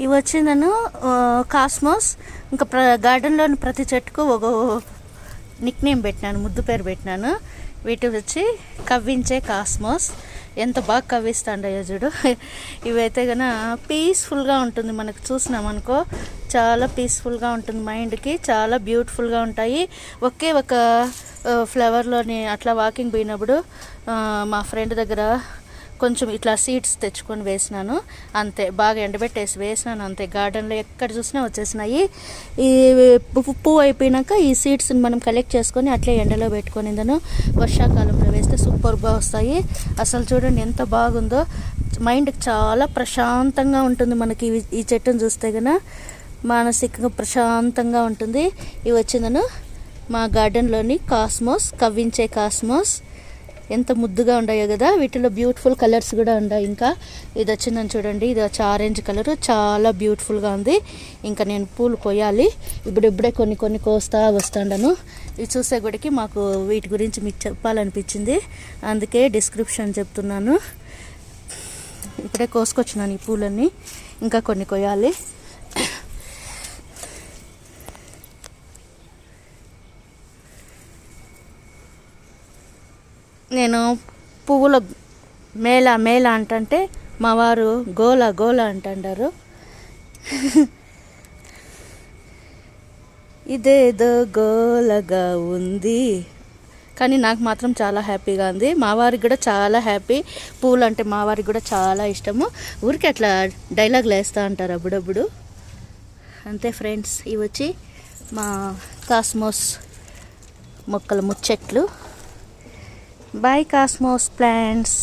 ఇవి వచ్చి నేను కాస్మోస్. ఇంకా గార్డెన్లోని ప్రతి చెట్టుకు ఒక నిక్ నేమ్ పెట్టినాను, ముద్దు పేరు పెట్టినాను. వీటి వచ్చి కవ్వించే కాస్మోస్. ఎంత బాగా కవ్విస్తాండయో చూడు. ఇవైతే కన్నా పీస్ఫుల్గా ఉంటుంది, మనకు చూసినామనుకో చాలా పీస్ఫుల్గా ఉంటుంది మైండ్కి, చాలా బ్యూటిఫుల్గా ఉంటాయి. ఒకే ఒక ఫ్లవర్లోని అట్లా వాకింగ్ పోయినప్పుడు మా ఫ్రెండ్ దగ్గర కొంచెం ఇట్లా సీడ్స్ తెచ్చుకొని వేసినాను, అంతే. బాగా ఎండబెట్టేసి వేసినాను, అంతే. గార్డెన్లో ఎక్కడ చూసినా వచ్చేసినాయి. ఈ పువ్వు అయిపోయినాక ఈ సీడ్స్ని మనం కలెక్ట్ చేసుకొని అట్లే ఎండలో పెట్టుకొని వర్షాకాలంలో వేస్తే సూపర్గా వస్తాయి. అసలు చూడండి ఎంత బాగుందో, మైండ్కి చాలా ప్రశాంతంగా ఉంటుంది మనకి ఈ చెట్టును చూస్తే కన్నా, మానసికంగా ప్రశాంతంగా ఉంటుంది. ఇవి వచ్చిందను మా గార్డెన్లోని కాస్మోస్, కవ్వించే కాస్మోస్. ఎంత ముద్దుగా ఉన్నాయో కదా. వీటిలో బ్యూటిఫుల్ కలర్స్ కూడా ఉన్నాయి. ఇంకా ఇది వచ్చిందని చూడండి, ఇది వచ్చి ఆరెంజ్ కలరు, చాలా బ్యూటిఫుల్గా ఉంది. ఇంకా నేను పూలు కోయాలి, ఇప్పుడే కొన్ని కోస్తా వస్తాను. ఇవి చూసే గుడికి మాకు వీటి గురించి మీకు చెప్పాలనిపించింది, అందుకే డిస్క్రిప్షన్ చెప్తున్నాను. ఇప్పుడే కోసుకొచ్చినాను ఈ పూలన్నీ, ఇంకా కొన్ని కోయాలి. నేను పువ్వుల మేళ అంటే మా వారు గోల అంటారు. ఇదేదో గోలగా ఉంది, కానీ నాకు మాత్రం చాలా హ్యాపీగా ఉంది. మా వారికి కూడా చాలా హ్యాపీ, పూలు అంటే మా వారికి కూడా చాలా ఇష్టము. ఊరికి అట్లా డైలాగులు వేస్తూ అంటారు అప్పుడప్పుడు, అంతే ఫ్రెండ్స్. ఇవి వచ్చి మా కాస్మోస్ మొక్కల ముచ్చట్లు. Bye Cosmos plants.